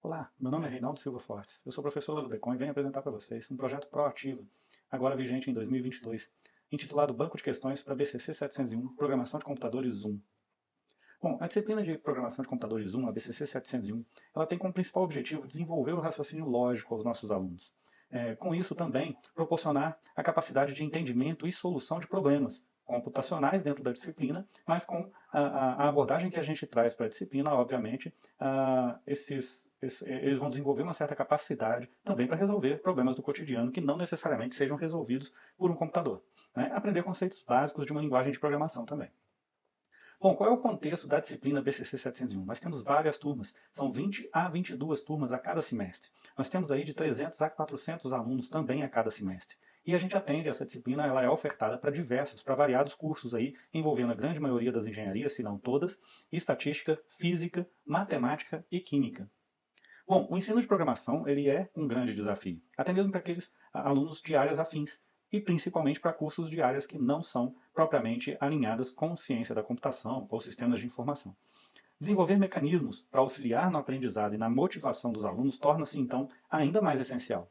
Olá, meu nome é Reinaldo Silva Fortes. Eu sou professor da Ludecom e venho apresentar para vocês um projeto proativo, agora vigente em 2022, intitulado Banco de Questões para BCC 701, Programação de Computadores Zoom. Bom, a disciplina de Programação de Computadores Zoom, a BCC 701, ela tem como principal objetivo desenvolver o raciocínio lógico aos nossos alunos. Com isso também, proporcionar a capacidade de entendimento e solução de problemas computacionais dentro da disciplina, mas com a abordagem que a gente traz para a disciplina, obviamente, eles vão desenvolver uma certa capacidade também para resolver problemas do cotidiano que não necessariamente sejam resolvidos por um computador. Né? Aprender conceitos básicos de uma linguagem de programação também. Bom, qual é o contexto da disciplina BCC 701? Nós temos várias turmas, são 20 a 22 turmas a cada semestre. Nós temos aí de 300 a 400 alunos também a cada semestre. E a gente atende essa disciplina, ela é ofertada para variados cursos aí, envolvendo a grande maioria das engenharias, se não todas, estatística, física, matemática e química. Bom, o ensino de programação ele é um grande desafio, até mesmo para aqueles alunos de áreas afins, e principalmente para cursos de áreas que não são propriamente alinhadas com ciência da computação ou sistemas de informação. Desenvolver mecanismos para auxiliar no aprendizado e na motivação dos alunos torna-se, então, ainda mais essencial.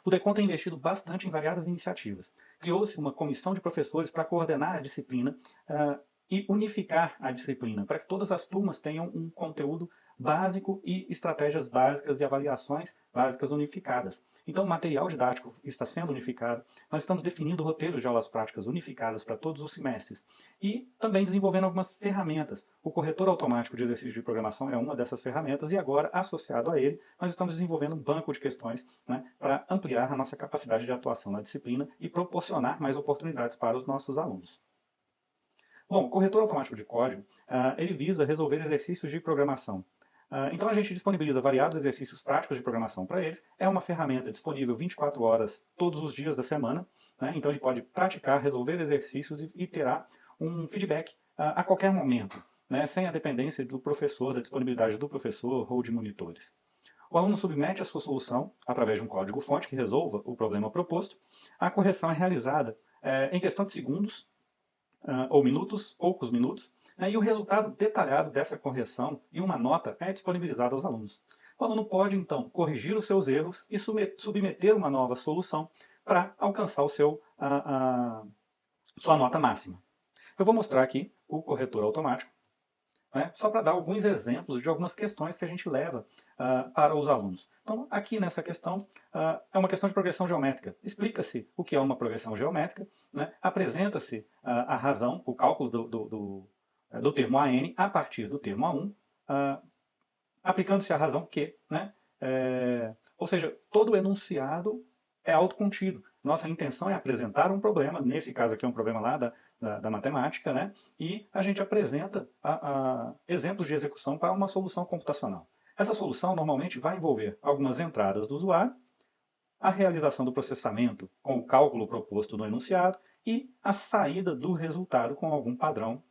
O DECON tem investido bastante em variadas iniciativas. Criou-se uma comissão de professores para coordenar a disciplina e unificar a disciplina, para que todas as turmas tenham um conteúdo básico e estratégias básicas e avaliações básicas unificadas. Então, o material didático está sendo unificado, nós estamos definindo roteiros de aulas práticas unificadas para todos os semestres e também desenvolvendo algumas ferramentas. O corretor automático de exercício de programação é uma dessas ferramentas e agora, associado a ele, nós estamos desenvolvendo um banco de questões, né, para ampliar a nossa capacidade de atuação na disciplina e proporcionar mais oportunidades para os nossos alunos. Bom, o corretor automático de código, ele visa resolver exercícios de programação. Então a gente disponibiliza variados exercícios práticos de programação para eles. É uma ferramenta disponível 24 horas todos os dias da semana. Né? Então ele pode praticar, resolver exercícios e terá um feedback a qualquer momento, né? Sem a dependência do professor, da disponibilidade do professor ou de monitores. O aluno submete a sua solução através de um código-fonte que resolva o problema proposto. A correção é realizada em questão de segundos ou minutos, poucos minutos, né, e o resultado detalhado dessa correção e uma nota é disponibilizado aos alunos. O aluno pode, então, corrigir os seus erros e submeter uma nova solução para alcançar sua nota máxima. Eu vou mostrar aqui o corretor automático, né, só para dar alguns exemplos de algumas questões que a gente leva para os alunos. Então, aqui nessa questão, é uma questão de progressão geométrica. Explica-se o que é uma progressão geométrica, né, apresenta-se a razão, o cálculo do termo AN a partir do termo A1, aplicando-se a razão Q, né, ou seja, todo o enunciado é autocontido. Nossa intenção é apresentar um problema, nesse caso aqui é um problema lá da matemática, né? E a gente apresenta exemplos de execução para uma solução computacional. Essa solução normalmente vai envolver algumas entradas do usuário, a realização do processamento com o cálculo proposto no enunciado e a saída do resultado com algum padrão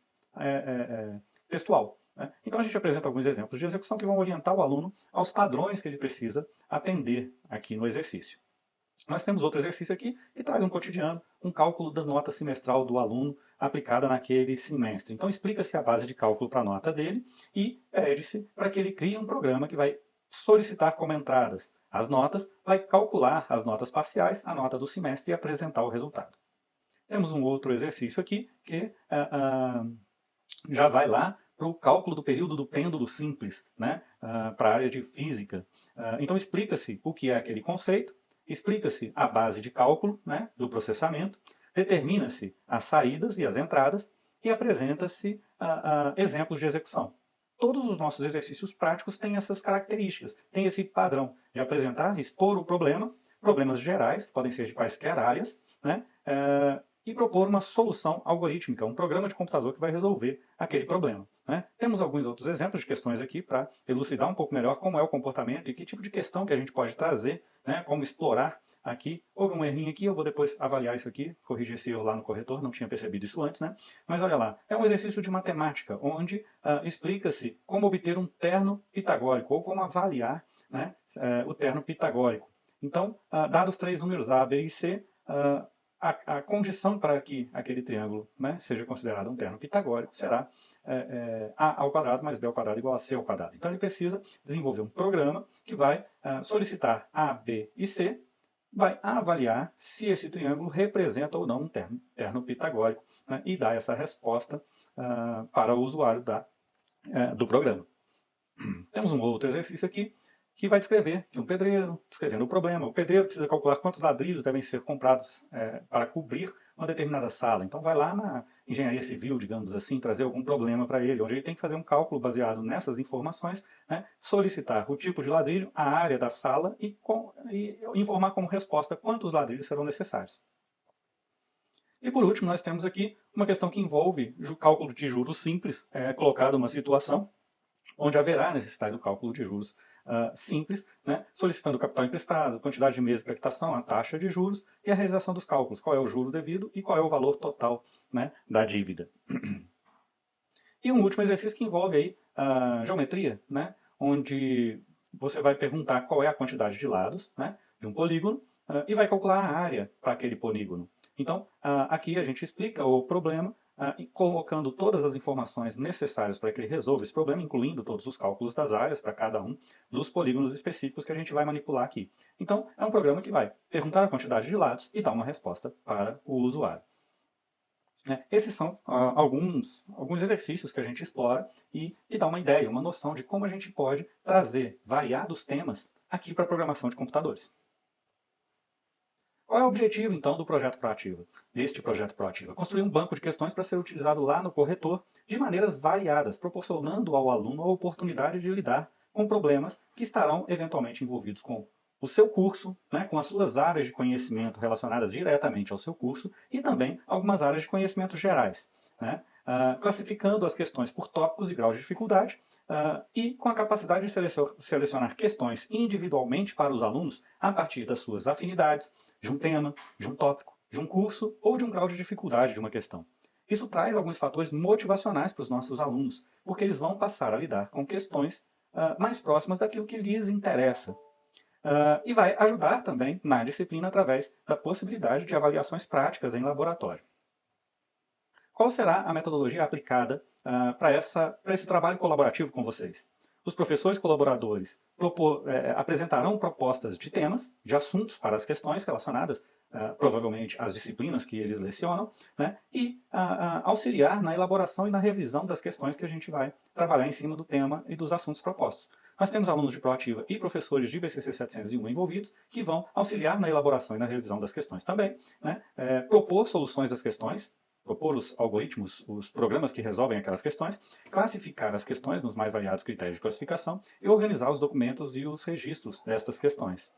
textual. Né? Então a gente apresenta alguns exemplos de execução que vão orientar o aluno aos padrões que ele precisa atender aqui no exercício. Nós temos outro exercício aqui que traz um cotidiano, um cálculo da nota semestral do aluno aplicada naquele semestre. Então explica-se a base de cálculo para a nota dele e pede-se para que ele crie um programa que vai solicitar como entradas as notas, vai calcular as notas parciais, a nota do semestre e apresentar o resultado. Temos um outro exercício aqui que já vai lá para o cálculo do período do pêndulo simples, né, para a área de física. Então explica-se o que é aquele conceito, explica-se a base de cálculo, né, do processamento, determina-se as saídas e as entradas e apresenta-se exemplos de execução. Todos os nossos exercícios práticos têm essas características, têm esse padrão de apresentar, expor o problema, problemas gerais, podem ser de quaisquer áreas, né, e propor uma solução algorítmica, um programa de computador que vai resolver aquele problema. Né? Temos alguns outros exemplos de questões aqui para elucidar um pouco melhor como é o comportamento e que tipo de questão que a gente pode trazer, né, como explorar aqui. Houve um errinho aqui, eu vou depois avaliar isso aqui, corrigir esse erro lá no corretor, não tinha percebido isso antes, né? Mas olha lá, é um exercício de matemática, onde explica-se como obter um terno pitagórico, ou como avaliar, né, o terno pitagórico. Então, dados três números A, B e C, a condição para que aquele triângulo, né, seja considerado um terno pitagórico será a ao quadrado mais b ao quadrado igual a c ao quadrado. Então ele precisa desenvolver um programa que vai solicitar a, b e c, vai avaliar se esse triângulo representa ou não um terno pitagórico, né, e dar essa resposta para o usuário do programa. Temos um outro exercício aqui que vai descrever que um pedreiro, descrevendo o problema, o pedreiro precisa calcular quantos ladrilhos devem ser comprados para cobrir uma determinada sala. Então vai lá na engenharia civil, digamos assim, trazer algum problema para ele, onde ele tem que fazer um cálculo baseado nessas informações, né, solicitar o tipo de ladrilho, a área da sala e informar como resposta quantos ladrilhos serão necessários. E por último, nós temos aqui uma questão que envolve o cálculo de juros simples, colocado uma situação onde haverá necessidade do cálculo de juros simples, né, solicitando o capital emprestado, quantidade de meses para quitação, a taxa de juros e a realização dos cálculos, qual é o juro devido e qual é o valor total, né, da dívida. E um último exercício que envolve aí a geometria, né, onde você vai perguntar qual é a quantidade de lados, né, de um polígono e vai calcular a área para aquele polígono. Então, aqui a gente explica o problema colocando todas as informações necessárias para que ele resolva esse problema, incluindo todos os cálculos das áreas para cada um dos polígonos específicos que a gente vai manipular aqui. Então, é um programa que vai perguntar a quantidade de lados e dar uma resposta para o usuário. Esses são alguns exercícios que a gente explora e que dá uma ideia, uma noção de como a gente pode trazer variados temas aqui para a programação de computadores. Qual é o objetivo, então, do projeto Proativa? Deste projeto Proativa? Construir um banco de questões para ser utilizado lá no corretor de maneiras variadas, proporcionando ao aluno a oportunidade de lidar com problemas que estarão eventualmente envolvidos com o seu curso, né, com as suas áreas de conhecimento relacionadas diretamente ao seu curso e também algumas áreas de conhecimento gerais, né, classificando as questões por tópicos e graus de dificuldade, e com a capacidade de selecionar questões individualmente para os alunos a partir das suas afinidades, de um tema, de um tópico, de um curso ou de um grau de dificuldade de uma questão. Isso traz alguns fatores motivacionais para os nossos alunos, porque eles vão passar a lidar com questões mais próximas daquilo que lhes interessa. E vai ajudar também na disciplina através da possibilidade de avaliações práticas em laboratório. Qual será a metodologia aplicada para esse trabalho colaborativo com vocês? Os professores colaboradores apresentarão propostas de temas, de assuntos para as questões relacionadas, provavelmente, às disciplinas que eles lecionam, né, e auxiliar na elaboração e na revisão das questões que a gente vai trabalhar em cima do tema e dos assuntos propostos. Nós temos alunos de Proativa e professores de BCC 701 envolvidos, que vão auxiliar na elaboração e na revisão das questões também, né, propor soluções das questões, propor os algoritmos, os programas que resolvem aquelas questões, classificar as questões nos mais variados critérios de classificação e organizar os documentos e os registros destas questões.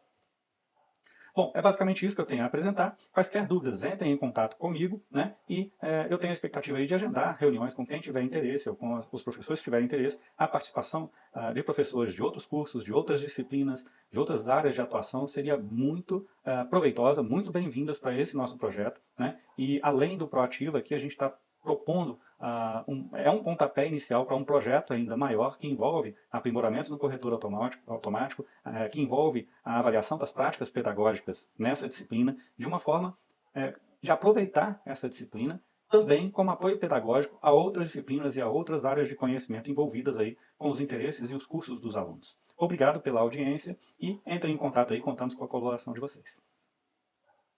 Bom, é basicamente isso que eu tenho a apresentar. Quaisquer dúvidas, entrem em contato comigo, né? E eu tenho a expectativa aí de agendar reuniões com quem tiver interesse, ou com os professores que tiverem interesse, a participação de professores de outros cursos, de outras disciplinas, de outras áreas de atuação, seria muito proveitosa, muito bem-vindas para esse nosso projeto, né? E além do Proativa, aqui a gente está propondo um pontapé inicial para um projeto ainda maior que envolve aprimoramentos no corretor automático, que envolve a avaliação das práticas pedagógicas nessa disciplina, de uma forma de aproveitar essa disciplina também como apoio pedagógico a outras disciplinas e a outras áreas de conhecimento envolvidas aí com os interesses e os cursos dos alunos. Obrigado pela audiência e entrem em contato aí, contamos com a colaboração de vocês.